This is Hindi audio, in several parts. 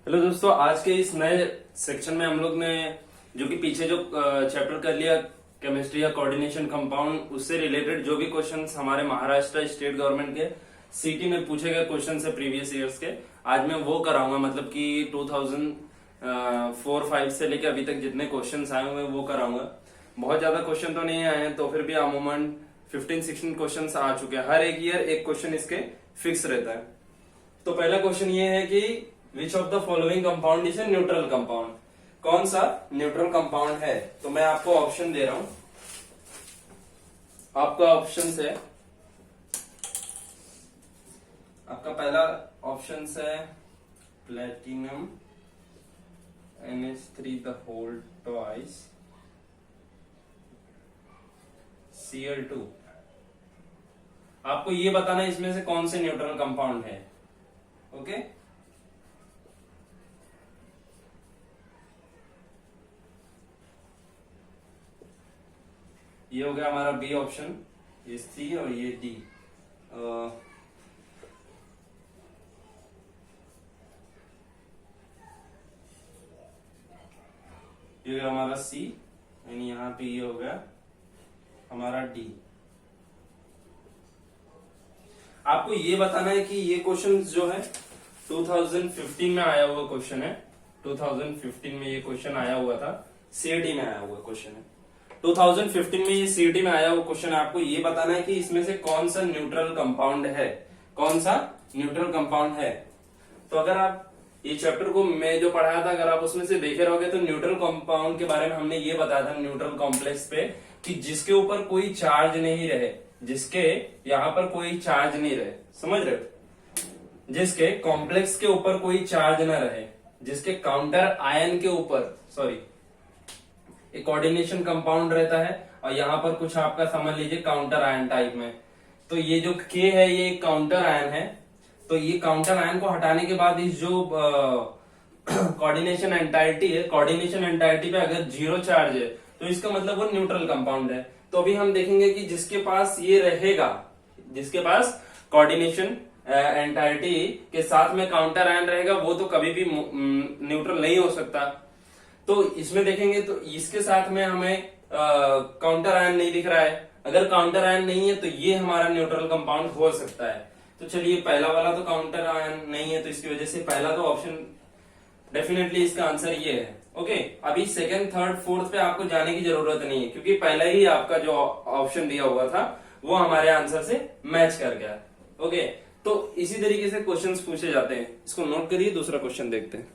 हेलो दोस्तों, आज के इस नए सेक्शन में हम लोग ने जो कि पीछे जो चैप्टर कर लिया केमिस्ट्री या कोऑर्डिनेशन कंपाउंड, उससे रिलेटेड जो भी क्वेश्चंस हमारे महाराष्ट्र स्टेट गवर्नमेंट के सीटी में पूछे गए क्वेश्चन है प्रीवियस ईयर्स के, आज मैं वो कराऊंगा। मतलब कि 2004-5 से लेकर अभी तक जितने क्वेश्चंस आए हुए वो कराऊंगा। बहुत ज्यादा क्वेश्चन तो नहीं आए हैं, तो फिर भी अमूमन 15-16 क्वेश्चन आ चुके हैं। हर एक ईयर एक क्वेश्चन इसके फिक्स रहता है। तो पहला क्वेश्चन ये है कि which of the following compound is a neutral compound. कौन सा न्यूट्रल कंपाउंड है? तो मैं आपको ऑप्शन दे रहा हूं। आपका ऑप्शन है, आपका पहला ऑप्शन है platinum NH3 the whole twice Cl2। आपको ये बताना है इसमें से कौन से न्यूट्रल कंपाउंड है। ओके, ये हो गया हमारा बी ऑप्शन, ये सी और ये डी। ये हो गया हमारा सी, यानी यहाँ पे ये हो गया हमारा डी। आपको ये बताना है कि ये क्वेश्चन जो है 2015 में आया हुआ क्वेश्चन है। 2015 में ये क्वेश्चन आया हुआ था, सीईटी में आया हुआ क्वेश्चन है। 2015 में ये सीईटी में आया हुआ क्वेश्चन है। आपको ये बताना है कि इसमें से कौन सा न्यूट्रल कंपाउंड है, कौन सा न्यूट्रल कंपाउंड है। तो अगर आप ये चैप्टर को मैं जो पढ़ाया था, अगर आप उसमें से देखे रहोगे तो न्यूट्रल कंपाउंड के बारे में हमने ये बताया था न्यूट्रल कॉम्प्लेक्स पे, कि जिसके ऊपर कोई चार्ज नहीं रहे, जिसके यहाँ पर कोई चार्ज नहीं रहे, समझ रहे हो, जिसके कॉम्प्लेक्स के ऊपर कोई चार्ज न रहे, जिसके काउंटर आयन के ऊपर, सॉरी, एक कोऑर्डिनेशन कंपाउंड रहता है और यहाँ पर कुछ आपका समझ लीजिए काउंटर आयन टाइप में। तो ये जो K है ये काउंटर आयन है। तो ये काउंटर आयन को हटाने के बाद इस जो कोऑर्डिनेशन एंटाइटी है, कोऑर्डिनेशन एंटाइटी पे अगर जीरो चार्ज है तो इसका मतलब वो न्यूट्रल कंपाउंड है। तो अभी हम देखेंगे कि जिसके पास ये रहेगा, जिसके पास कोऑर्डिनेशन एंटाइटी के साथ में काउंटर आयन रहेगा, वो तो कभी भी न्यूट्रल नहीं हो सकता। तो इसमें देखेंगे तो इसके साथ में हमें काउंटर आयन नहीं दिख रहा है। अगर काउंटर आयन नहीं है तो ये हमारा न्यूट्रल कंपाउंड हो सकता है। तो चलिए, पहला वाला तो काउंटर आयन नहीं है, तो इसकी वजह से पहला तो ऑप्शन डेफिनेटली इसका आंसर ये है। ओके, अभी सेकंड, थर्ड, फोर्थ पे आपको जाने की जरूरत नहीं है, क्योंकि पहला ही आपका जो ऑप्शन दिया हुआ था वो हमारे आंसर से मैच कर गया। ओके, तो इसी तरीके से क्वेश्चंस पूछे जाते हैं। इसको नोट करिए, दूसरा क्वेश्चन देखते हैं।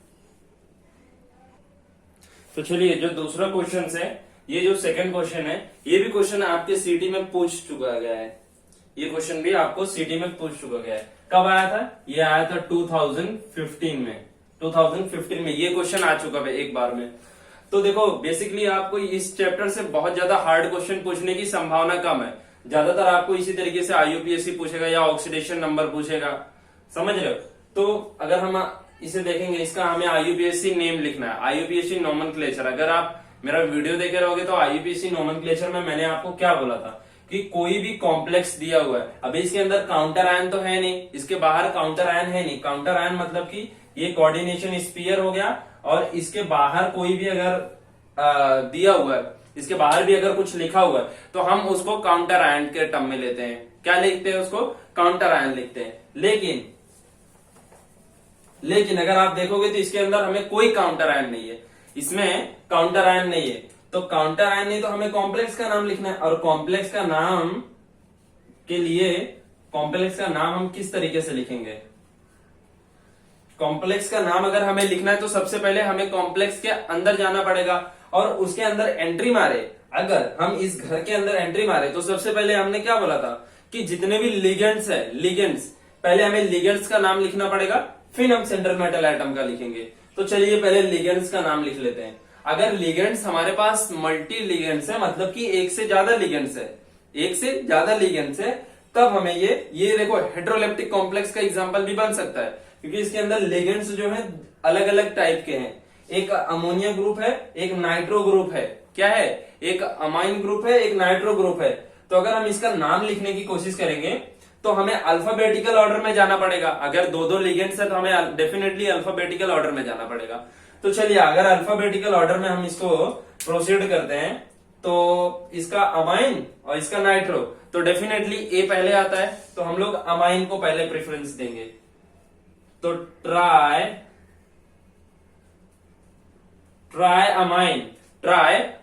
तो चलिए, जो दूसरा क्वेश्चन है, ये जो सेकंड क्वेश्चन है, ये भी क्वेश्चन आपके सीटी में पूछ चुका गया है। ये क्वेश्चन भी आपको सीटी में पूछ चुका गया है। कब आया था? ये आया था 2015 में। 2015 में ये क्वेश्चन आ चुका है एक बार में। तो देखो, बेसिकली आपको इस चैप्टर से बहुत ज्यादा हार्ड क्वेश्चन पूछने की संभावना कम है। ज्यादातर आपको इसी तरीके से IUPAC पूछेगा या ऑक्सीडेशन नंबर पूछेगा, समझ रहे हो। तो अगर हम इसे देखेंगे, इसका हमें IUPAC नेम लिखना है, IUPAC नोमेनक्लेचर। अगर आप मेरा वीडियो देखे रहोगे तो IUPAC नोमेनक्लेचर में मैंने आपको क्या बोला था कि कोई भी कॉम्प्लेक्स दिया हुआ है, अभी इसके अंदर काउंटर आयन तो है नहीं, इसके बाहर काउंटर आयन है नहीं। काउंटर आयन मतलब कि ये कोऑर्डिनेशन स्फीयर हो गया, और इसके बाहर कोई भी अगर दिया हुआ है, इसके बाहर भी अगर कुछ लिखा हुआ है, तो हम उसको काउंटर आयन के टर्म में लेते हैं। क्या लिखते हैं? उसको काउंटर आयन लिखते हैं। लेकिन अगर आप देखोगे तो इसके अंदर हमें कोई काउंटर आयन नहीं है, इसमें काउंटर आयन नहीं है। तो काउंटर आयन नहीं, तो हमें कॉम्प्लेक्स का नाम लिखना है। और कॉम्प्लेक्स का नाम के लिए, कॉम्प्लेक्स का नाम हम किस तरीके से लिखेंगे? कॉम्प्लेक्स का नाम अगर हमें लिखना है तो सबसे पहले हमें कॉम्प्लेक्स के अंदर जाना पड़ेगा और उसके अंदर एंट्री मारे। अगर हम इस घर के अंदर एंट्री मारे तो सबसे पहले हमने क्या बोला था कि जितने भी लिगेंड्स है, लिगेंड्स, पहले हमें लिगेंड्स का नाम लिखना पड़ेगा, फिर हम सेंट्रल मेटल एटम का लिखेंगे। तो चलिए पहले लिगेंड्स का नाम लिख लेते हैं। अगर लिगेंड्स हमारे पास मल्टी लिगेंड्स है, मतलब कि एक से ज्यादा लिगेंड्स है, एक से ज्यादा लिगेंड्स है, तब हमें ये देखो हेट्रोलेप्टिक कॉम्प्लेक्स का एग्जांपल भी बन सकता है, क्योंकि इसके अंदर लिगेंड्स जो है अलग अलग टाइप के हैं। एक अमोनिया ग्रुप है, एक नाइट्रो ग्रुप है। क्या है? एक अमाइन ग्रुप है, एक नाइट्रो ग्रुप है। तो अगर हम इसका नाम लिखने की कोशिश करेंगे तो हमें अल्फाबेटिकल ऑर्डर में जाना पड़ेगा। अगर दो दो लिगेंड्स है तो हमें डेफिनेटली अल्फाबेटिकल ऑर्डर में जाना पड़ेगा। तो चलिए, अगर अल्फाबेटिकल ऑर्डर में हम इसको प्रोसीड करते हैं, तो इसका अमाइन और इसका नाइट्रो, तो डेफिनेटली ए पहले आता है, तो हम लोग अमाइन को पहले प्रेफरेंस देंगे। तो ट्राई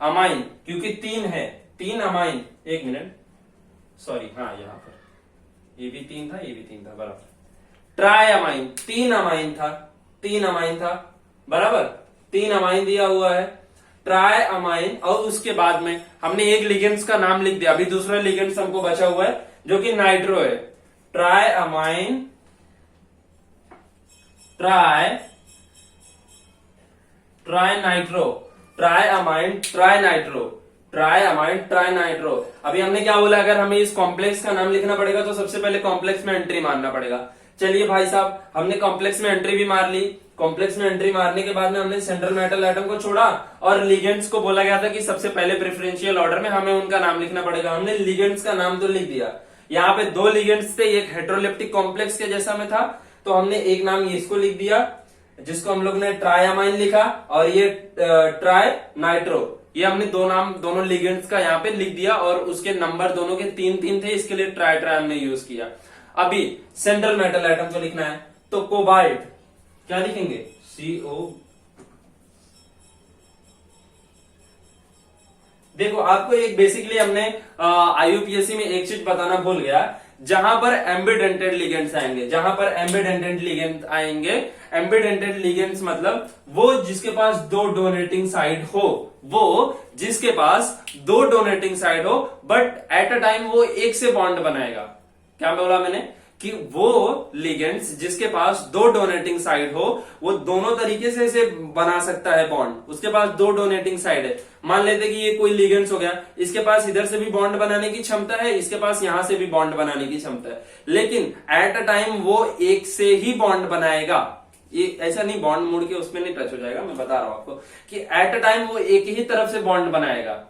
अमाइन, क्योंकि 3 है, 3 अमाइन, एक मिनट, सॉरी, हाँ यहां पर ये भी 3 था, ये भी 3 था, बराबर। ट्राई अमाइन, 3 अमाइन था, बराबर, 3 अमाइन दिया हुआ है, ट्राई अमाइन। और उसके बाद में हमने एक लिगेंड्स का नाम लिख दिया, अभी दूसरा लिगेंड्स हमको बचा हुआ है जो कि नाइट्रो है। Try amine, tri nitro. अभी हमने क्या बोला, अगर हमें इस कॉम्प्लेक्स का नाम लिखना पड़ेगा तो सबसे पहले कॉम्प्लेक्स में एंट्री मारना पड़ेगा। चलिए भाई साहब, हमने कॉम्प्लेक्स में एंट्री भी मार ली। कॉम्प्लेक्स में एंट्री मारने के बाद में हमने सेंट्रल मेटल एटम को छोड़ा और लिगेंड्स को बोला गया था कि सबसे पहले प्रेफरेंशियल ऑर्डर में हमें उनका नाम लिखना पड़ेगा। हमने लिगेंड्स का नाम तो लिख दिया। यहाँ पे 2 लिगेंड्स थे, एक हेट्रोलेप्टिक कॉम्प्लेक्स के जैसा में था, तो हमने एक नाम इसको लिख दिया जिसको हम लोग ने ट्राइअमाइन लिखा, और ये ट्राई नाइट्रो, ये हमने दोनों लिगेंड्स का यहाँ पे लिख दिया, और उसके नंबर दोनों के 3-3 थे, इसके लिए ट्राई हमने यूज किया। अभी सेंट्रल मेटल एटम को लिखना है, तो कोबाल्ट क्या लिखेंगे, CO। देखो, आपको एक बेसिकली हमने IUPAC में एक चीज बताना भूल गया, जहां पर एम्बिडेंटेड लिगेंड्स आएंगे, एम्बिडेंटेड लिगेंड्स मतलब वो जिसके पास 2 डोनेटिंग साइड हो, बट एट अ टाइम वो एक से बॉन्ड बनाएगा। क्या बोला मैंने, कि वो लिगेंड्स जिसके पास 2 डोनेटिंग साइड हो, वो दोनों तरीके से इसे बना सकता है बॉन्ड। उसके पास 2 डोनेटिंग साइड है, मान लेते कि ये कोई लिगेंड्स हो गया, इसके पास इधर से भी बॉन्ड बनाने की क्षमता है, इसके पास यहां से भी बॉन्ड बनाने की क्षमता है, लेकिन एट अ टाइम वो एक से ही बॉन्ड बनाएगा। ये ऐसा नहीं बॉन्ड मुड़ के उसमें नहीं टच हो जाएगा, मैं बता रहा हूं आपको कि एट अ टाइम वो एक ही तरफ से बॉन्ड बनाएगा।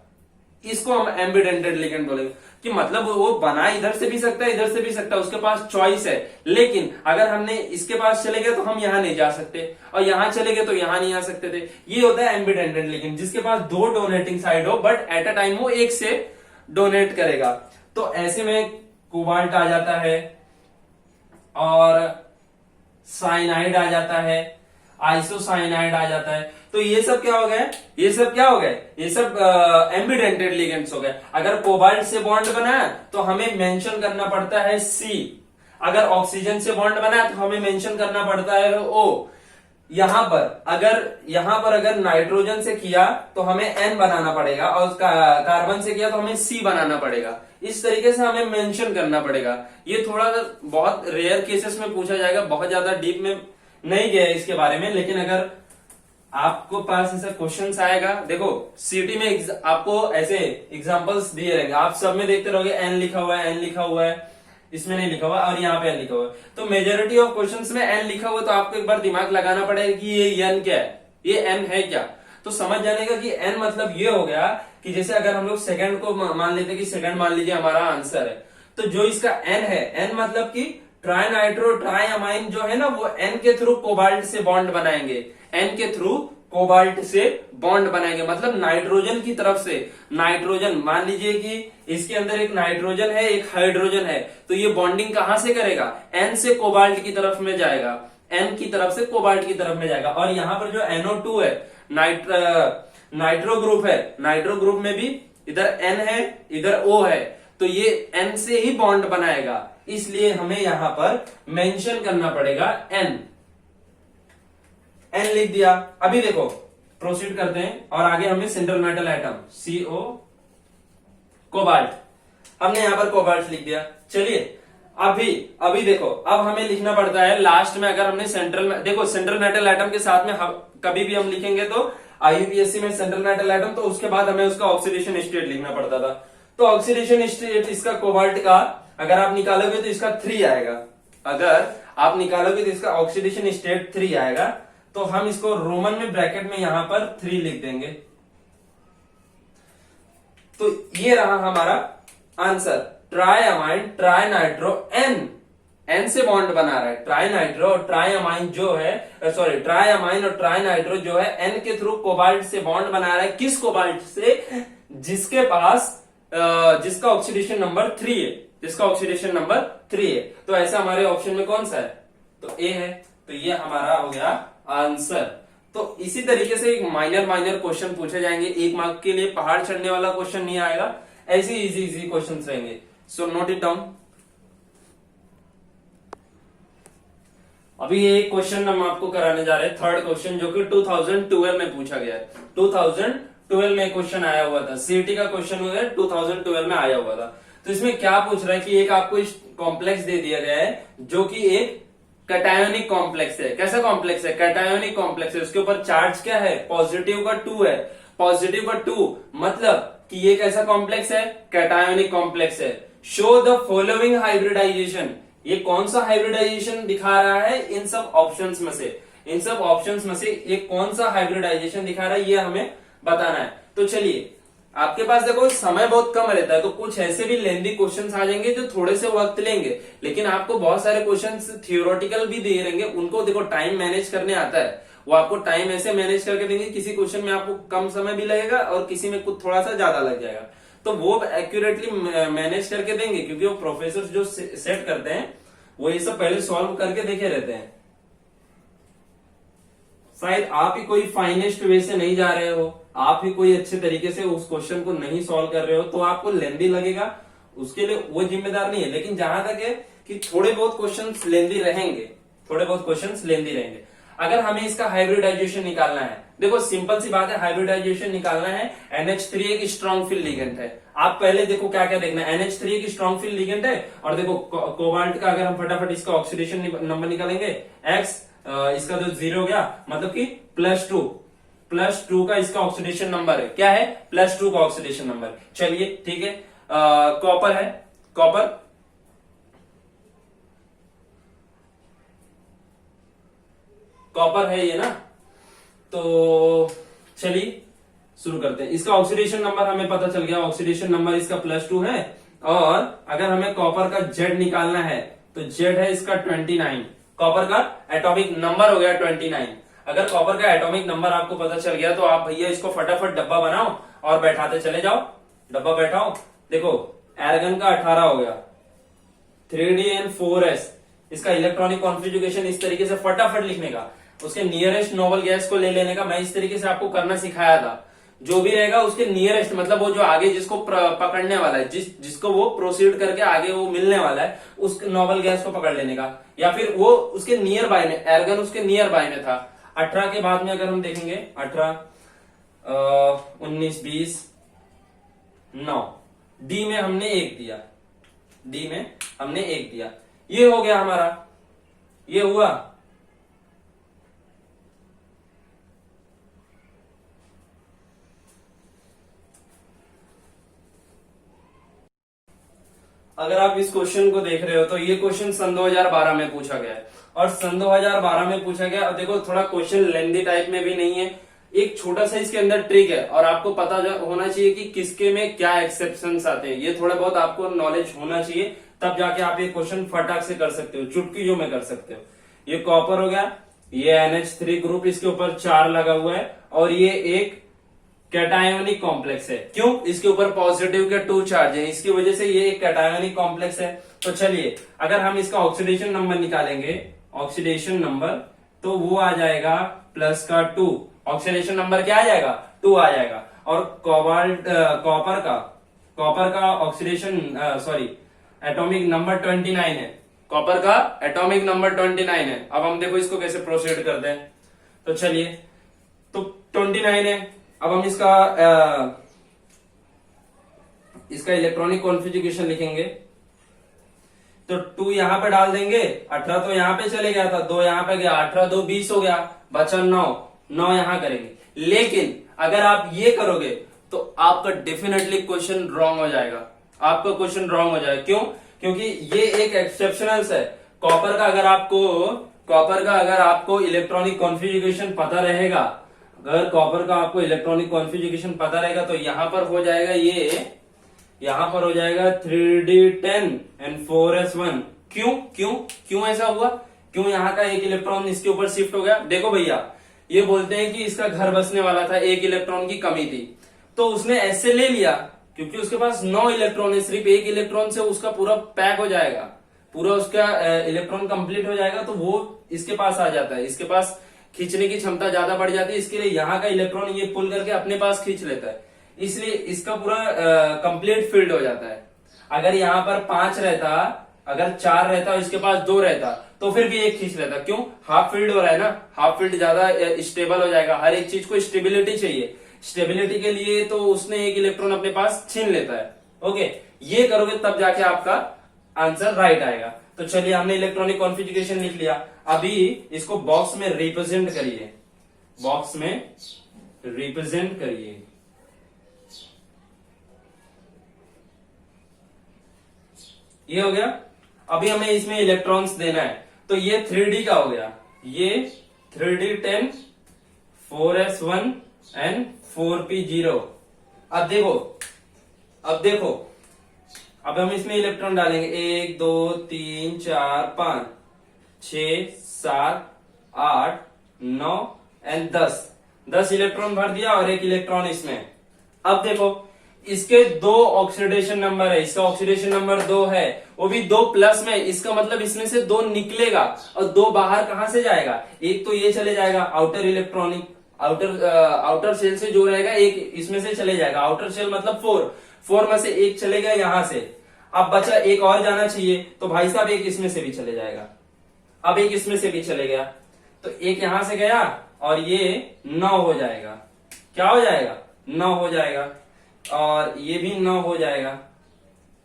इसको हम एम्बिडेंटेड लिगेंड बोलेंगे, कि मतलब वो बना इधर से भी सकता है, इधर से भी सकता है, उसके पास चॉइस है। लेकिन अगर हमने इसके पास चले गए तो हम यहां नहीं जा सकते, और यहां चले गए तो यहां नहीं आ सकते थे। ये होता है एम्बिडेंटेड लिगेंड, जिसके पास 2 डोनेटिंग साइड हो, बट एट अ टाइम वो एक से डोनेट करेगा। तो ऐसे में कोबाल्ट आ जाता है, और साइनाइड आ जाता है, आइसोसाइनाइड आ जाता है। तो ये सब क्या हो गए, ये सब एम्बिडेंटेड लिगेंड्स हो गए। अगर कोबाल्ट से बॉन्ड बनाया तो हमें मेंशन करना पड़ता है C। अगर ऑक्सीजन से बॉन्ड बनाया तो हमें मेंशन करना पड़ता है O। यहां पर अगर नाइट्रोजन से किया तो हमें N बनाना पड़ेगा, और कार्बन से किया तो हमें C बनाना पड़ेगा। इस तरीके से हमें मेंशन करना पड़ेगा। ये थोड़ा बहुत रेयर केसेस में पूछा जाएगा, बहुत ज्यादा डीप में नहीं गया इसके बारे में, लेकिन अगर आपको पास ऐसा क्वेश्चन आएगा, देखो सीटी में आपको ऐसे एग्जांपल्स दिए रहेंगे, आप सब में देखते रहोगे N लिखा हुआ है, इसमें नहीं लिखा हुआ, और यहाँ पे N लिखा हुआ है। तो मेजोरिटी ऑफ क्वेश्चंस में N लिखा हुआ, तो आपको एक बार दिमाग लगाना पड़ेगा कि ये N क्या है, ये N है क्या। तो समझ जाने का कि N मतलब ये हो गया कि जैसे अगर हम लोग सेकंड को मान लेते कि सेकंड मान लीजिए हमारा आंसर है, तो जो इसका N है, N मतलब कि ट्राइनाइट्रो ट्राइअमाइन जो है ना, वो N के थ्रू कोबाल्ट से बॉन्ड बनाएंगे, N के थ्रू कोबाल्ट से बॉन्ड बनाएंगे, मतलब नाइट्रोजन की तरफ से। नाइट्रोजन मान लीजिए कि इसके अंदर एक नाइट्रोजन है, एक हाइड्रोजन है, तो ये बॉन्डिंग कहां से करेगा, N से कोबाल्ट की तरफ में जाएगा, N की तरफ से कोबाल्ट की तरफ में जाएगा। और यहां पर जो NO2 है, नाइट्रो ग्रुप है, नाइट्रो ग्रुप में भी इधर N है, इधर O है, तो ये N से ही बॉन्ड बनाएगा, इसलिए हमें यहां पर मेंशन करना पड़ेगा N लिख दिया। अभी देखो प्रोसीड करते हैं, और आगे हमें central metal atom CO, cobalt, हमने यहां पर कोबाल्ट लिख दिया। चलिए अभी देखो, अब हमें लिखना पड़ता है लास्ट में, अगर हमने सेंट्रल मेटल एटम के साथ में कभी भी हम लिखेंगे तो IUPAC में सेंट्रल मेटल एटम, तो उसके बाद हमें उसका ऑक्सीडेशन स्टेट लिखना पड़ता था। तो ऑक्सीडेशन स्टेट इसका कोबाल्ट का अगर आप निकालोगे तो इसका 3 आएगा, अगर आप निकालोगे तो इसका ऑक्सीडेशन स्टेट 3 आएगा। तो हम इसको रोमन में ब्रैकेट में यहां पर 3 लिख देंगे। तो ये रहा हमारा आंसर, ट्राइअमाइन ट्राइनाइट्रो एन से बॉन्ड बना रहा है। ट्राइनाइट्रो और ट्राइअमाइन जो है, सॉरी, ट्राइअमाइन और ट्राइनाइट्रो जो है एन के थ्रू कोबाल्ट से बॉन्ड बना रहा है। किस कोबाल्ट से? जिसके पास जिसका ऑक्सीडेशन नंबर 3 है, जिसका ऑक्सीडेशन नंबर 3 है। तो ऐसा हमारे ऑप्शन में कौन सा है? तो ए है। तो ये हमारा हो गया आंसर। तो इसी तरीके से एक माइनर क्वेश्चन पूछे जाएंगे 1 मार्क के लिए। पहाड़ चढ़ने वाला क्वेश्चन नहीं आएगा, ऐसे इजी क्वेश्चन रहेंगे। So note it down. अभी ये क्वेश्चन हम आपको कराने जा रहे हैं, थर्ड क्वेश्चन, जो कि 2012 में पूछा गया है। 2012 में क्वेश्चन आया हुआ था, सीईटी का क्वेश्चन हुआ है, 2012 में आया हुआ था। तो इसमें क्या पूछ रहा है कि एक आपको कॉम्प्लेक्स दे दिया गया है जो कि एक कैटायोनिक कॉम्प्लेक्स है। कैसा कॉम्प्लेक्स है? कैटायोनिक कॉम्प्लेक्स है। उसके ऊपर चार्ज क्या है? पॉजिटिव का 2 है। पॉजिटिव का 2 मतलब कि ये कैसा कॉम्प्लेक्स है? कैटायोनिक कॉम्प्लेक्स है। Show the following hybridization. ये कौन सा हाइब्रिडाइजेशन दिखा रहा है इन सब ऑप्शंस में से? इन सब ऑप्शंस में से ये कौन सा हाइब्रिडाइजेशन दिखा रहा है, ये हमें बताना है। तो चलिए, आपके पास देखो समय बहुत कम रहता है, तो कुछ ऐसे भी लेंदी क्वेश्चंस आ जाएंगे जो थोड़े से वक्त लेंगे, लेकिन आपको बहुत सारे क्वेश्चंस थियोरेटिकल भी दे रहेंगे। उनको देखो टाइम मैनेज करने आता है, वो आपको टाइम ऐसे मैनेज करके देंगे, किसी क्वेश्चन में आपको कम समय भी लगेगा और किसी में कुछ थोड़ा सा ज्यादा लग जाएगा। तो वो एक्यूरेटली मैनेज करके देंगे, क्योंकि वो प्रोफेसर जो सेट करते हैं वो ये सब पहले सॉल्व करके देखे रहते हैं। शायद आप ही कोई फाइनेस्ट वे से नहीं जा रहे हो, आप ही कोई अच्छे तरीके से उस क्वेश्चन को नहीं सॉल्व कर रहे हो, तो आपको लेंदी लगेगा, उसके लिए वो जिम्मेदार नहीं है। लेकिन जहां तक है कि थोड़े बहुत क्वेश्चंस लेंदी रहेंगे, थोड़े बहुत क्वेश्चंस लेंदी रहेंगे। अगर हमें इसका हाइब्रिडाइजेशन निकालना है, देखो सिंपल सी बात है, हाइब्रिडाइजेशन निकालना है। NH3 एक स्ट्रॉन्ग फील्ड लिगेंड है। आप पहले देखो क्या क्या देखना है। NH3 एक स्ट्रॉन्ग फील्ड लिगेंड है, और देखो कोबाल्ट का अगर हम फटाफट इसका ऑक्सीडेशन नंबर निकालेंगे, X, इसका तो 0 हो गया, मतलब कि +2 का इसका ऑक्सीडेशन नंबर है। क्या है? +2 का ऑक्सीडेशन नंबर। चलिए ठीक है। कॉपर है, कॉपर है ये ना। तो चलिए शुरू करते हैं। इसका ऑक्सीडेशन नंबर हमें पता चल गया, ऑक्सीडेशन नंबर इसका +2 है। और अगर हमें कॉपर का Z निकालना है तो Z है इसका 29। कॉपर का एटॉमिक नंबर हो गया 29। अगर कॉपर का एटॉमिक नंबर आपको पता चल गया तो आप भैया इसको फटाफट डब्बा बनाओ और बैठाते चले जाओ। डब्बा बैठाओ। देखो एर्गन का 18 हो गया, 3D N4S। इसका इलेक्ट्रॉनिक कॉन्फ़िगरेशन इस तरीके से फटाफट लिखने का, उसके नियरेस्ट नोबल गैस को ले लेने का। मैं इस तरीके से आपको करना सिखाया था। जो भी रहेगा उसके नियरेस्ट, मतलब वो जो आगे जिसको पकड़ने वाला है, जिसको वो प्रोसीड करके आगे वो मिलने वाला है, उस नोबल गैस को पकड़ लेने का, या फिर वो उसके नियर बाय में, एर्गन उसके नियर बाय में था। 18 के बाद में अगर हम देखेंगे 18, 19, 20, 9, डी में हमने 1 दिया, डी में हमने 1 दिया। ये हो गया हमारा, ये हुआ। अगर आप इस क्वेश्चन को देख रहे हो तो ये क्वेश्चन सन 2012 में पूछा गया है, और सन 2012 में पूछा गया। अब देखो थोड़ा क्वेश्चन लेंदी टाइप में भी नहीं है, एक छोटा सा इसके अंदर ट्रिक है, और आपको पता होना चाहिए कि किसके में क्या एक्सेप्शंस आते हैं। ये थोड़ा बहुत आपको नॉलेज होना चाहिए, तब जाके आप ये क्वेश्चन फटाक से कर सकते हो, चुटकियों में कर सकते हो। ये कॉपर हो गया, ये NH3 ग्रुप इसके ऊपर 4 लगा हुआ है, और ये एक कैटायोनिक कॉम्प्लेक्स है। क्यों? इसके ऊपर पॉजिटिव के 2 चार्ज है, इसकी वजह से ये एक कैटायोनिक कॉम्प्लेक्स है। तो चलिए, अगर हम इसका ऑक्सीडेशन नंबर निकालेंगे, ऑक्सीडेशन नंबर, तो वो आ जाएगा +2। ऑक्सीडेशन नंबर क्या आ जाएगा? 2 आ जाएगा। और कॉपर का ऑक्सीडेशन एटॉमिक नंबर 29 है। कॉपर का एटॉमिक नंबर 29 है। अब हम देखो इसको कैसे प्रोसीड करते हैं। तो चलिए, तो 29 है। अब हम इसका इलेक्ट्रॉनिक कॉन्फ़िगरेशन लिखेंगे, तो 2 यहां पे डाल देंगे, 18 तो यहां पे चले गया था, 2 यहां पे गया, 18 2 20 हो गया, बचा 9 यहां करेंगे। लेकिन अगर आप ये करोगे तो आपका डेफिनेटली क्वेश्चन रॉन्ग हो जाएगा, आपका क्वेश्चन रॉन्ग हो जाएगा। क्यों? क्योंकि ये एक एक्सेप्शनल है। कॉपर का अगर आपको इलेक्ट्रॉनिक कॉन्फ़िगरेशन पता रहेगा, अगर कॉपर का आपको इलेक्ट्रॉनिक कॉन्फ़िगरेशन पता रहेगा, तो यहां पर हो जाएगा ये यहाँ पर हो जाएगा 3d10 एंड 4s1। क्यों क्यों क्यों ऐसा हुआ? क्यों यहाँ का एक इलेक्ट्रॉन इसके ऊपर शिफ्ट हो गया? देखो भैया, ये बोलते हैं कि इसका घर बसने वाला था, एक इलेक्ट्रॉन की कमी थी, तो उसने ऐसे ले लिया क्योंकि उसके पास 9 इलेक्ट्रॉन है, सिर्फ एक इलेक्ट्रॉन से उसका पूरा पैक हो जाएगा, पूरा उसका इलेक्ट्रॉन कंप्लीट हो जाएगा, तो वो इसके पास आ जाता है, इसके पास खींचने की क्षमता ज्यादा बढ़ जाती है, इसके लिए यहाँ का इलेक्ट्रॉन ये पुल करके अपने पास खींच लेता है, इसलिए इसका पूरा कंप्लीट फील्ड हो जाता है। अगर यहाँ पर 5 रहता, अगर 4 रहता और इसके पास 2 रहता तो फिर भी एक खींच लेता। क्यों? हाफ फील्ड हो रहा है ना, हाफ फील्ड ज्यादा स्टेबल हो जाएगा। हर एक चीज को स्टेबिलिटी चाहिए, स्टेबिलिटी के लिए तो उसने एक इलेक्ट्रॉन अपने पास छीन लेता है। ओके, ये करोगे तब जाके आपका आंसर राइट आएगा। तो चलिए, हमने इलेक्ट्रॉनिक कॉन्फ़िगरेशन लिख लिया, अभी इसको बॉक्स में रिप्रेजेंट करिए, बॉक्स में रिप्रेजेंट करिए। ये हो गया। अभी हमें इसमें इलेक्ट्रॉन्स देना है, तो ये 3D का हो गया, ये 3d10 4s1 एंड 4p0। अब देखो, अब हम इसमें इलेक्ट्रॉन डालेंगे 1 2 3 4 5 6 7 8 9 एंड 10 इलेक्ट्रॉन भर दिया और एक इलेक्ट्रॉन इसमें। अब देखो, इसके 2 ऑक्सीडेशन नंबर है, इसका ऑक्सीडेशन नंबर 2 है, वो भी 2 प्लस में, इसका मतलब इसमें से 2 निकलेगा और 2 बाहर कहां से जाएगा? एक तो ये चले जाएगा आउटर इलेक्ट्रॉनिक, आउटर शेल से जो रहेगा एक इसमें से चले जाएगा, आउटर शेल मतलब 4 में से एक चले गया यहां से। अब बचा एक और जाना चाहिए, तो भाई साहब एक इसमें से भी चले जाएगा। अब एक इसमें से भी चले गया, तो एक यहां से गया और ये 9 हो जाएगा। क्या हो जाएगा? 9 हो जाएगा, और ये भी 9 हो जाएगा,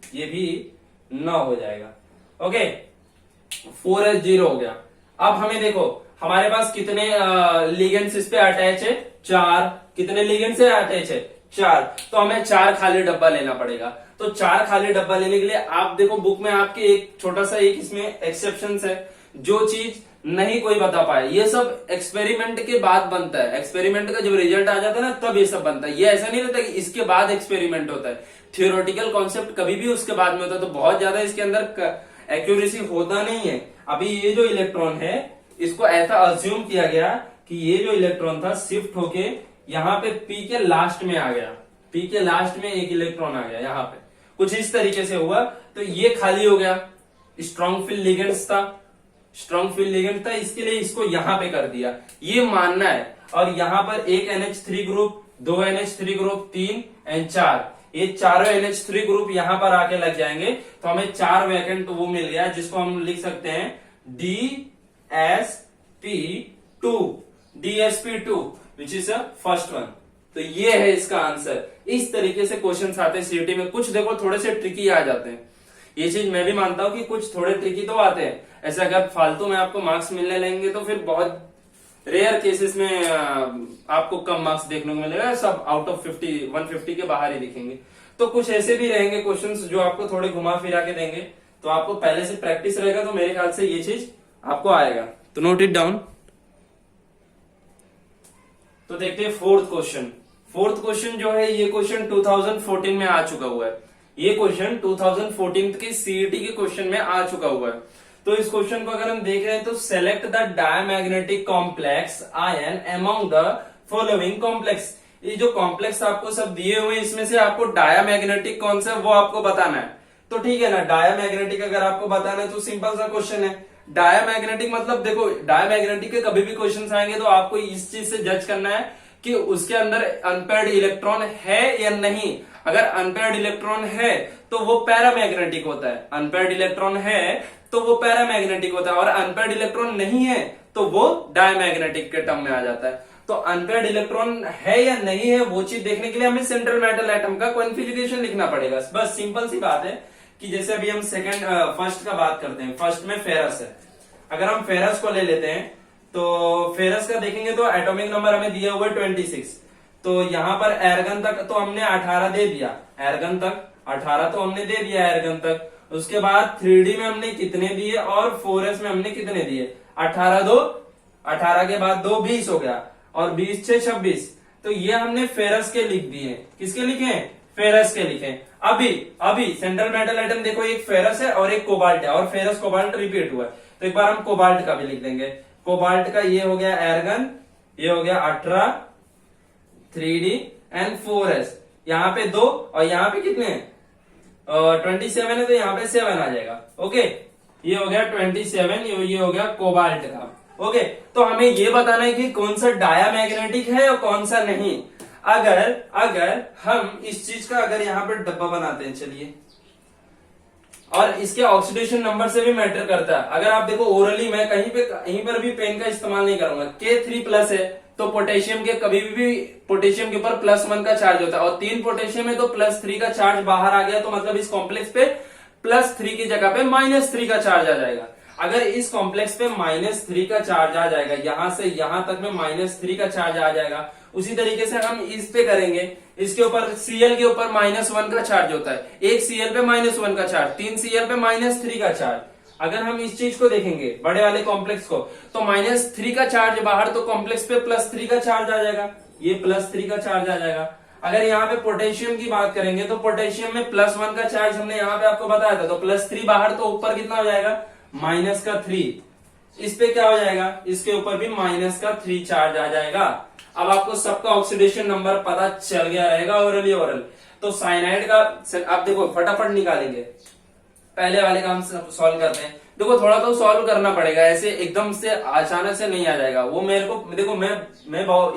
ये भी 9 हो जाएगा। ओके, 4s0 हो गया। अब हमें देखो, हमारे पास कितने लिगेंड्स इस पे अटैच है? 4। कितने लिगेंड्स से अटैच है? 4। तो हमें 4 खाली डब्बा लेना पड़ेगा। तो 4 खाली डब्बा लेने के लिए आप देखो, बुक में आपके एक छोटा सा एक इसमें एक्सेप्शन है, जो चीज नहीं कोई बता पाए, ये सब एक्सपेरिमेंट के बाद बनता है। एक्सपेरिमेंट का जब रिजल्ट आ जाता है ना, तब ये सब बनता है। ये ऐसा नहीं रहता कि इसके बाद एक्सपेरिमेंट होता है। थियोरेटिकल कॉन्सेप्ट कभी भी उसके बाद में होता है, तो बहुत ज्यादा इसके अंदर एक्यूरेसी होता नहीं है। अभी ये जो इलेक्ट्रॉन है, इसको ऐसा अज्यूम किया गया कि ये जो इलेक्ट्रॉन था शिफ्ट होके यहाँ पे पी के लास्ट में आ गया, पी के लास्ट में एक इलेक्ट्रॉन आ गया, यहाँ पे कुछ इस तरीके से हुआ, तो ये खाली हो गया। स्ट्रॉन्ग फील्ड लिगेंड्स था, स्ट्रॉन्ग फील्ड लिगेंड था, इसके लिए इसको यहां पे कर दिया, ये मानना है। और यहां पर एक NH3 group, 2 NH3 group, 3 and 4, ये चारों NH3 ग्रुप यहां पर आके लग जाएंगे, तो हमें 4 वैकेंट वो मिल गया, जिसको हम लिख सकते हैं DSP2 which is first one. तो ये है इसका आंसर। इस तरीके से क्वेश्चंस आते हैं सीईटी में। कुछ देखो थोड़े से ट्रिकी आ जाते हैं, ये चीज मैं भी मानता हूं कि कुछ थोड़े ट्रिकी तो आते हैं। ऐसे अगर फालतू में आपको मार्क्स मिलने लगेंगे तो फिर बहुत रेयर केसेस में आपको कम मार्क्स देखने को मिलेगा, सब आउट ऑफ 150 के बाहर ही दिखेंगे। तो कुछ ऐसे भी रहेंगे क्वेश्चंस जो आपको थोड़े घुमा फिरा के देंगे, तो आपको पहले से प्रैक्टिस रहेगा, तो मेरे ख्याल से ये चीज आपको आएगा। तो नोट इट डाउन। तो देखते हैं फोर्थ क्वेश्चन। फोर्थ क्वेश्चन जो है, ये क्वेश्चन 2014 में आ चुका हुआ है। ये क्वेश्चन 2014 के सीईटी के क्वेश्चन में आ चुका हुआ है। तो इस क्वेश्चन को अगर हम देख रहे हैं, तो select the diamagnetic complex ion among the following complex. ये जो कॉम्प्लेक्स आपको सब दिए हुए हैं, इसमें से आपको डायमैग्नेटिक कौन सा है वो आपको बताना है। तो ठीक है ना, डायमैग्नेटिक अगर आपको बताना है तो सिंपल सा क्वेश्चन है। डायमैग्नेटिक मतलब देखो, डायमैग्नेटिक के कभी भी क्वेश्चन आएंगे तो आपको इस चीज से जज करना है कि उसके अंदर अनपेयर्ड इलेक्ट्रॉन है या नहीं। अगर अनपेयर्ड इलेक्ट्रॉन है तो वो पैरामैग्नेटिक होता है, अनपेयर्ड इलेक्ट्रॉन है तो वो पैरामैग्नेटिक होता है, और अनपेयर्ड इलेक्ट्रॉन नहीं है तो वो डायमैग्नेटिक के टर्म में आ जाता है। तो अनपेयर्ड इलेक्ट्रॉन है या नहीं है वो चीज देखने के लिए हमें सेंट्रल मेटल एटम का कॉन्फ़िगरेशन लिखना पड़ेगा। बस सिंपल सी बात है कि जैसे अभी हम फर्स्ट का बात करते हैं, फर्स्ट में फेरस है। अगर हम फेरस को ले लेते हैं तो फेरस का देखेंगे तो एटॉमिक नंबर हमें दिया हुआ है 26। तो यहाँ पर एर्गन तक तो हमने 18 दे दिया, एर्गन तक 18 तो हमने दे दिया एर्गन तक। उसके बाद 3D में हमने कितने दिए और 4s में हमने कितने दिए? 18 के बाद 2 20 हो गया, और 20 से 26। तो ये हमने फेरस के लिख दिए। किसके लिखे हैं? फेरस के लिखें। अभी अभी सेंट्रल मेटल आइटम देखो, एक फेरस है और एक कोबाल्ट है, और फेरस कोबाल्ट रिपीट हुआ है, तो एक बार हम कोबाल्ट का भी लिख देंगे। कोबाल्ट का ये हो गया एर्गन, ये हो गया 18 3D एंड 4s, यहाँ पे 2 और यहाँ पे कितने हैं 27 है, तो यहाँ पे 7 आ जाएगा। ओके, ये हो गया 27, ये हो गया कोबाल्ट का। ओके, तो हमें ये बताना है कि कौन सा डायामैग्नेटिक है और कौन सा नहीं। अगर हम इस चीज का अगर यहाँ पे डब्बा बनाते हैं, चलिए, और इसके ऑक्सीडेशन नंबर से भी मैटर करता है। अगर आप देखो ओरली, मैं कहीं पर भी पेन का इस्तेमाल नहीं करूंगा, K3+ है तो पोटेशियम के कभी भी पोटेशियम के ऊपर +1 का चार्ज होता है, और 3 पोटेशियम है तो +3 का चार्ज बाहर आ गया, तो मतलब इस कॉम्प्लेक्स पे +3 की जगह पे -3 का चार्ज आ जाएगा। अगर इस कॉम्प्लेक्स पे -3 का चार्ज आ जाएगा, यहां से यहां तक में -3 का चार्ज आ जाएगा, उसी तरीके से हम इस पे करेंगे, इसके ऊपर Cl के ऊपर -1 का चार्ज होता है, एक Cl पे -1 का चार्ज, 3 Cl पे -3 का चार्ज। अगर हम इस चीज को देखेंगे बड़े वाले कॉम्प्लेक्स को, तो -3 का चार्ज बाहर, तो कॉम्प्लेक्स पे +3 का चार्ज आ जाएगा, ये +3 का चार्ज आ जाएगा। अगर यहाँ पे पोटेशियम की बात करेंगे तो पोटेशियम में +1 का चार्ज हमने यहाँ पे आपको बताया था, तो +3 बाहर, तो ऊपर कितना हो जाएगा -3। इस पे क्या हो जाएगा, इसके ऊपर भी -3 चार्ज आ जाएगा। अब आपको सबका ऑक्सीडेशन नंबर पता चल गया रहेगा ओरली ओरल। तो साइनाइड का आप देखो फटाफट निकालेंगे, पहले वाले का हम सॉल्व करते हैं। देखो थोड़ा तो सॉल्व करना पड़ेगा, ऐसे एकदम से अचानक से नहीं आ जाएगा। वो मेरे को देखो, मैं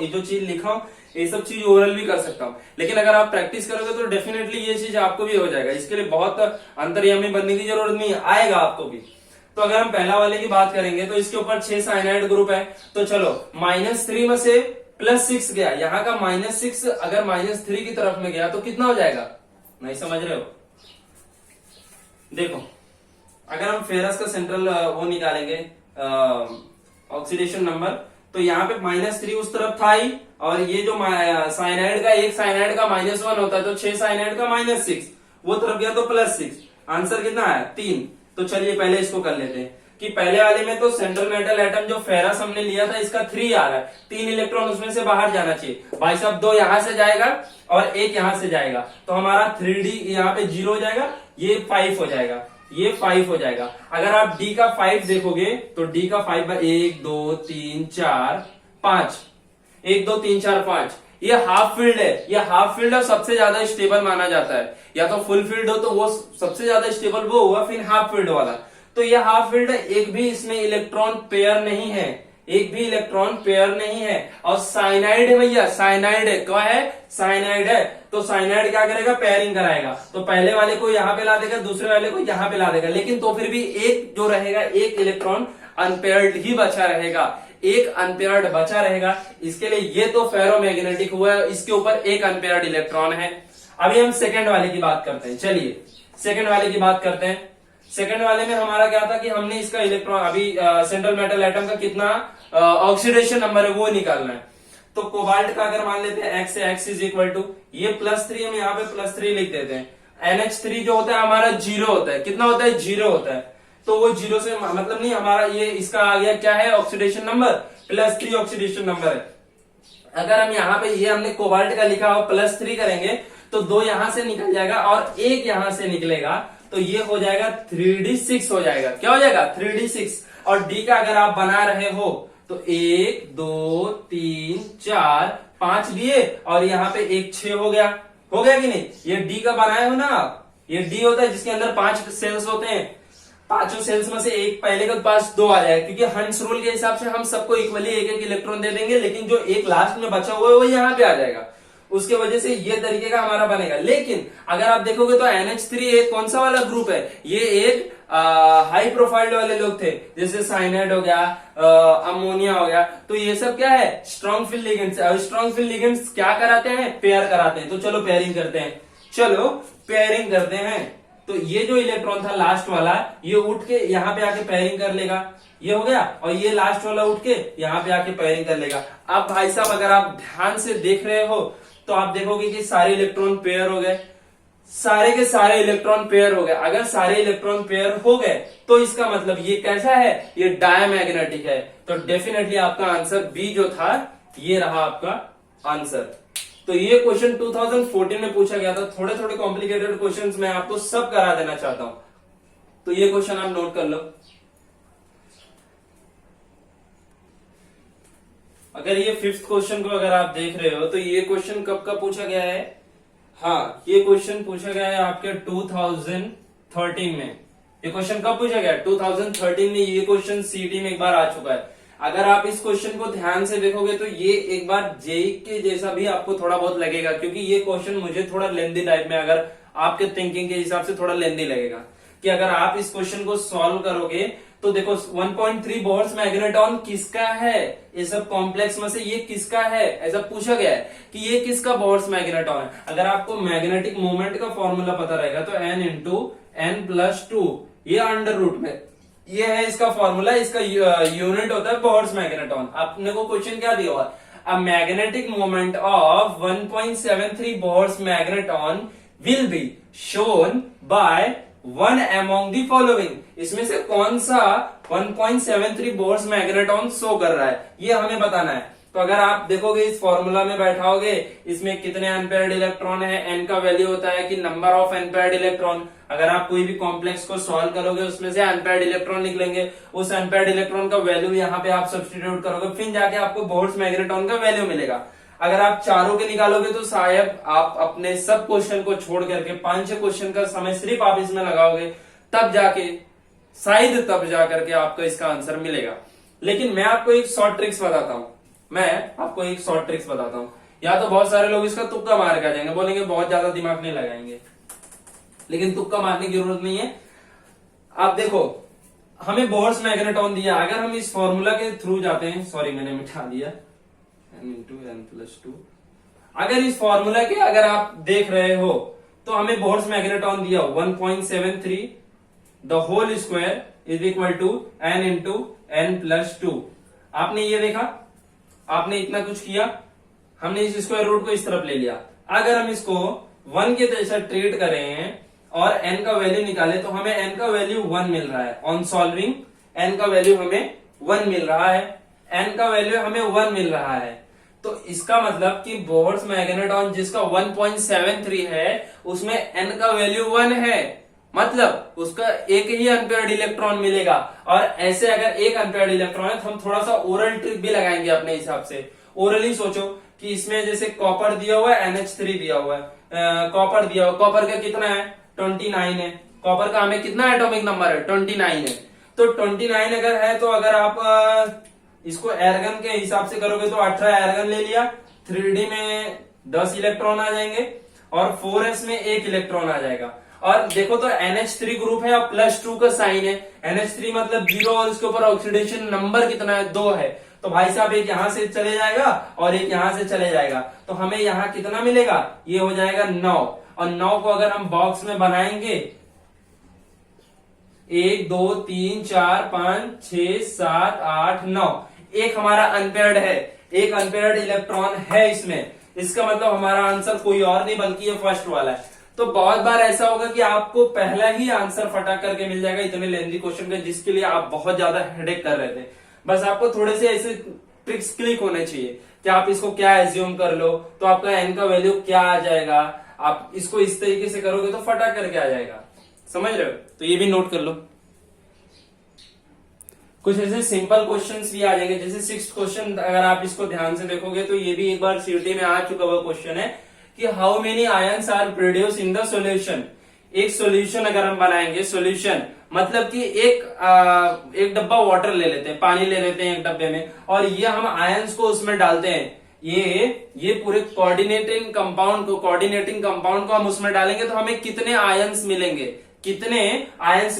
ये जो चीज लिखा हूँ ये सब चीज ओरल भी कर सकता हूँ, लेकिन अगर आप प्रैक्टिस करोगे तो डेफिनेटली ये चीज आपको भी हो जाएगा। इसके लिए बहुत अंतर्यामी बनने की जरूरत नहीं है, आएगा आपको भी। तो अगर हम पहला वाले की बात करेंगे तो इसके ऊपर 6 साइनाइड ग्रुप है, तो चलो -3 में से +6 गया, यहाँ का -6 अगर -3 की तरफ में गया तो कितना हो जाएगा, नहीं समझ रहे हो? देखो अगर हम फेरस का सेंट्रल वो निकालेंगे ऑक्सीडेशन नंबर, तो यहाँ पे -3 उस तरफ था ही, और ये जो साइनाइड का, एक साइनाइड का -1 होता है, तो 6 साइनाइड का -6 वो तरफ गया तो +6। आंसर कितना आया 3। तो चलिए पहले इसको कर लेते हैं कि पहले वाले में तो सेंट्रल मेटल एटम जो फेरस हमने लिया था इसका 3 आ रहा है, 3 इलेक्ट्रॉन उसमें से बाहर जाना चाहिए। भाई साहब 2 यहां से जाएगा और 1 यहां से जाएगा, तो हमारा 3D यहाँ पे 0 हो जाएगा, ये 5 हो जाएगा, ये 5 हो जाएगा। अगर आप D का 5 देखोगे तो D का 5 1 2 3 4 5, 1 2 3 4 5, ये हाफ फील्ड है, ये हाफ फील्ड और सबसे ज्यादा स्टेबल माना जाता है। या तो फुल फील्ड हो तो वो सबसे ज्यादा स्टेबल वो हुआ, फिर हाफ फील्ड वाला। तो ये हाफ फील्ड है, एक भी इसमें इलेक्ट्रॉन पेयर नहीं है, एक भी इलेक्ट्रॉन पेयर नहीं है। और साइनाइड है भैया, साइनाइड है, क्या है साइनाइड है, तो साइनाइड क्या करेगा पेयरिंग कराएगा, तो पहले वाले को यहाँ पे ला देगा, दूसरे वाले को यहाँ पे ला देगा, लेकिन तो फिर भी एक जो रहेगा, एक इलेक्ट्रॉन अनपेयर्ड ही बचा रहेगा, एक अनपेयर्ड बचा रहेगा। इसके लिए ये तो फेरोमैग्नेटिक हुआ है, इसके ऊपर एक अनपेयर्ड इलेक्ट्रॉन है। अभी हम सेकंड वाले की बात करते हैं, चलिए सेकंड वाले की बात करते हैं। सेकंड वाले में हमारा क्या था कि हमने इसका इलेक्ट्रॉन अभी सेंट्रल मेटल एटम का कितना ऑक्सीडेशन नंबर है वो निकालना है। तो कोबाल्ट का अगर मान लेते हैं x है, x इज इक्वल टू ये +3, हम यहाँ पे +3 लिख देते हैं। NH3 जो होता है हमारा 0 होता है, कितना होता है 0 होता है, तो वो 0 से मतलब नहीं, हमारा ये इसका आ गया क्या है ऑक्सीडेशन नंबर +3 ऑक्सीडेशन नंबर है। अगर हम यहाँ पे ये हमने कोबाल्ट का लिखा हो +3 करेंगे तो 2 यहां से निकल जाएगा और 1 यहां से निकलेगा, तो ये हो जाएगा 3D6 हो जाएगा। क्या हो जाएगा 3D6। और D का अगर आप बना रहे हो तो 1 2 3 4 5 दिए और यहाँ पे 1 6 हो गया कि नहीं। ये D का बनाए हो ना आप, ये D होता है जिसके अंदर 5 सेल्स होते हैं, 5 सेल्स में से एक पहले के पास 2 आ जाएगा, क्योंकि हंस रूल के हिसाब से हम सबको इक्वली एक एक इलेक्ट्रॉन दे देंगे, लेकिन जो एक लास्ट में बचा हुआ है वो यहाँ पे आ जाएगा, उसके वजह से ये तरीके का हमारा बनेगा। लेकिन अगर आप देखोगे तो NH3 एक कौन सा वाला ग्रुप है, ये एक हाई प्रोफाइल वाले लोग थे, जैसे साइनाइड हो गया, अमोनिया हो गया, तो ये सब क्या है strong field ligands. Strong field ligands क्या कराते हैं, पेयर कराते हैं। तो चलो पेयरिंग करते हैं, चलो पेयरिंग करते हैं। तो ये जो इलेक्ट्रॉन था लास्ट वाला, ये उठ के यहाँ पे आके पेयरिंग कर लेगा, ये हो गया, और ये लास्ट वाला उठ के यहाँ पे आके पेयरिंग कर लेगा। अब भाई साहब अगर आप ध्यान से देख रहे हो तो आप देखोगे कि सारे इलेक्ट्रॉन पेयर हो गए, सारे के सारे इलेक्ट्रॉन पेयर हो गए। अगर सारे इलेक्ट्रॉन पेयर हो गए तो इसका मतलब ये कैसा है, ये डायमैग्नेटिक है। तो डेफिनेटली आपका आंसर बी जो था ये रहा आपका आंसर। तो ये क्वेश्चन 2014 में पूछा गया था। थोड़े थोड़े कॉम्प्लिकेटेड क्वेश्चंस मैं आपको सब करा देना चाहता हूं, तो ये क्वेश्चन आप नोट कर लो। अगर ये 5th क्वेश्चन को अगर आप देख रहे हो तो ये क्वेश्चन कब का पूछा गया है? हाँ, ये क्वेश्चन पूछा गया है आपके 2013 में। ये क्वेश्चन कब पूछा गया? 2013 में। ये क्वेश्चन सीटी में एक बार आ चुका है। अगर आप इस क्वेश्चन को ध्यान से देखोगे तो ये एक बार जेई के जैसा भी आपको थोड़ा बहुत लगेगा, क्योंकि ये क्वेश्चन मुझे थोड़ा लेंदी टाइप में, अगर आपके थिंकिंग के हिसाब से थोड़ा लेंदी लगेगा, कि अगर आप इस क्वेश्चन को सॉल्व करोगे तो देखो 1.3 बोर्स मैग्नेटॉन किसका है? ये सब कॉम्प्लेक्स में से ये किसका है? ऐसा पूछा गया है कि ये किसका बोर्स मैग्नेटॉन है। अगर आपको मैग्नेटिक मोमेंट का फॉर्मूला पता रहेगा तो n×n+2, ये अंडर रूट में ये है इसका फॉर्मूला, इसका यूनिट होता है बोर्स मैग्नेटॉन। आपने को क्वेश्चन क्या दिया हुआ? A magnetic moment of 1.73 bourse magneton will be shown by one among the following. इसमें से कौन सा 1.73 बोर्स मैग्नेटॉन शो कर रहा है, ये हमें बताना है। तो अगर आप देखोगे इस फॉर्मूला में बैठाओगे, इसमें कितने अनपेयर्ड इलेक्ट्रॉन है, एन का वैल्यू होता है कि नंबर ऑफ अनपेयर्ड इलेक्ट्रॉन। अगर आप कोई भी कॉम्प्लेक्स को सॉल्व करोगे उसमें से अनपेयर्ड इलेक्ट्रॉन निकलेंगे, उस अनपेयर्ड इलेक्ट्रॉन का वैल्यू यहाँ पे आप सब्स्टिट्यूट करोगे, फिर जाके आपको बोर्स मैग्नेटॉन का वैल्यू मिलेगा। अगर आप चारों के निकालोगे तो शायद आप अपने सब क्वेश्चन को छोड़ करके 5-6 क्वेश्चन का समय सिर्फ आप इसमें लगाओगे, तब जाके शायद तब जाकर के आपको इसका आंसर मिलेगा। लेकिन मैं आपको एक शॉर्ट ट्रिक्स बताता हूं, या तो बहुत सारे लोग इसका तुक्का मार के आ जाएंगे, बोलेंगे बहुत ज्यादा दिमाग नहीं लगाएंगे, लेकिन तुक्का मारने की जरूरत नहीं है। आप देखो, हमें बोर्स मैग्नेटॉन दिया, अगर हम इस फॉर्मूला के थ्रू जाते हैं, सॉरी मैंने मिटा दिया, n×n+2। अगर इस फॉर्मूला के अगर आप देख रहे हो तो हमें बोर्स मैग्नेटॉन दिया 1.73 the whole square is equal to n×n+2। आपने ये देखा, आपने इतना कुछ किया, हमने इस स्क्वायर रूट को इस तरफ ले लिया। अगर हम इसको 1 के जैसा ट्रीट करें और n का वैल्यू निकाले तो हमें n का वैल्यू 1 मिल रहा है। ऑन सॉल्विंग n का वैल्यू हमें 1 मिल रहा है, n का वैल्यू हमें 1 मिल रहा है। तो इसका मतलब कि बोर्स मैग्नेटॉन जिसका 1.73 है उसमें n का वैल्यू 1 है, मतलब उसका एक ही अनपेयर्ड इलेक्ट्रॉन मिलेगा। और ऐसे अगर एक अनपेयर्ड इलेक्ट्रॉन है तो हम थोड़ा सा ओरल ट्रिक भी लगाएंगे अपने हिसाब से। ओरली सोचो कि इसमें जैसे कॉपर दिया हुआ है, NH3 दिया हुआ है, कॉपर दिया हुआ, कॉपर का कितना है 29 है, कॉपर का हमें कितना एटॉमिक नंबर है 29 है। तो 29 अगर है तो अगर आप इसको एर्गन के हिसाब से करोगे तो 18 एर्गन ले लिया, 3D में 10 इलेक्ट्रॉन आ जाएंगे और 4s में 1 इलेक्ट्रॉन आ जाएगा। और देखो तो NH3 ग्रुप है और +2 का साइन है, NH3 मतलब 0 और इसके ऊपर ऑक्सीडेशन नंबर कितना है 2 है। तो भाई साहब एक यहां से चले जाएगा और एक यहां से चले जाएगा, तो हमें यहां कितना मिलेगा, ये हो जाएगा 9। और 9 को अगर हम बॉक्स में बनाएंगे 1 2 3 4 5 6 7 8 9, एक हमारा अनपेयर्ड है, एक अनपेयर्ड इलेक्ट्रॉन है इसमें। इसका मतलब हमारा आंसर कोई और नहीं बल्कि ये फर्स्ट वाला है। तो बहुत बार ऐसा होगा कि आपको पहला ही आंसर फटाक करके मिल जाएगा इतने लेंथी क्वेश्चन के, जिसके लिए आप बहुत ज्यादा हेडेक कर रहे थे। बस आपको थोड़े से ऐसे ट्रिक्स क्लिक होने चाहिए कि आप इसको क्या एज्यूम कर लो, तो आपका एन का वैल्यू क्या आ जाएगा, आप इसको इस तरीके से करोगे तो फटाक करके आ जाएगा। समझ रहे हो? तो ये भी नोट कर लो। कुछ ऐसे सिंपल क्वेश्चंस भी आ जाएंगे, जैसे 6th क्वेश्चन अगर आप इसको ध्यान से देखोगे तो ये भी एक बार सीटी में आ चुका हुआ क्वेश्चन है कि how many ions are produce in the solution. एक सॉल्यूशन अगर हम बनाएंगे, सॉल्यूशन मतलब कि एक डब्बा वाटर ले लेते हैं, पानी ले लेते हैं एक डब्बे में, और ये हम आयंस को उसमें डालते हैं। ये पूरे कोऑर्डिनेटिंग कंपाउंड को हम उसमें डालेंगे तो हमें कितने आयंस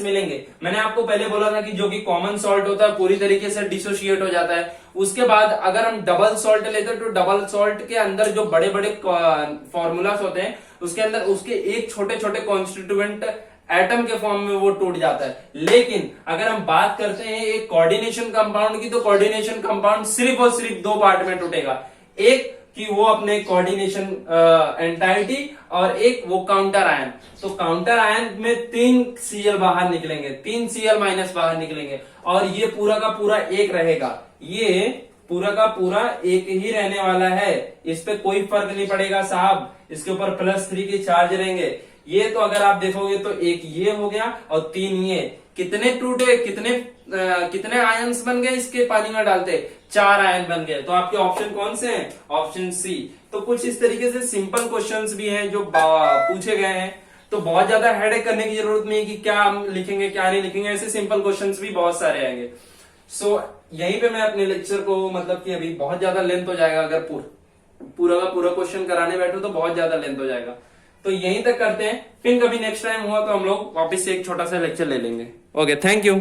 मिलेंगे। मैंने आपको पहले बोला था कि जो कि कॉमन सॉल्ट होता है पूरी तरीके से डिसोशिएट हो जाता है। उसके बाद अगर हम डबल सॉल्ट लेते हैं तो डबल सॉल्ट के अंदर जो बड़े बड़े फॉर्मूलास होते हैं उसके अंदर उसके एक छोटे छोटे कॉन्स्टिट्यूएंट एटम के फॉर्म में वो टूट जाता है। लेकिन अगर हम बात करते हैं एक कोऑर्डिनेशन कंपाउंड की, तो कोऑर्डिनेशन कंपाउंड सिर्फ और सिर्फ 2 पार्ट में टूटेगा। एक कि वो अपने कोऑर्डिनेशन एंटाइटी और एक वो काउंटर आयन। तो काउंटर आयन में 3 Cl बाहर निकलेंगे, 3 Cl- बाहर निकलेंगे और ये पूरा का पूरा एक रहेगा। ये पूरा का पूरा एक ही रहने वाला है, इस पे कोई फर्क नहीं पड़ेगा साहब, इसके ऊपर +3 के चार्ज रहेंगे। ये तो अगर आप देखोगे तो एक ये हो गया और 3 ये, कितने टूटे, कितने आयंस बन गए इसके पानी में डालते, 4 आयन बन गए। तो आपके ऑप्शन कौन से हैं, ऑप्शन सी। तो कुछ इस तरीके से सिंपल क्वेश्चंस भी हैं जो पूछे गए हैं, तो बहुत ज्यादा हेडेक करने की जरूरत नहीं है कि क्या हम लिखेंगे क्या नहीं लिखेंगे, ऐसे सिंपल क्वेश्चंस भी बहुत सारे आएंगे। सो यहीं पे मैं अपने लेक्चर को, मतलब कि अभी बहुत ज्यादा लेंथ हो जाएगा, अगर पूरा का पूरा क्वेश्चन कराने बैठो तो बहुत ज्यादा लेंथ हो जाएगा, तो यहीं तक करते हैं, फिर कभी नेक्स्ट टाइम हुआ तो हम लोग वापस से एक छोटा सा लेक्चर ले लेंगे। Okay, thank you.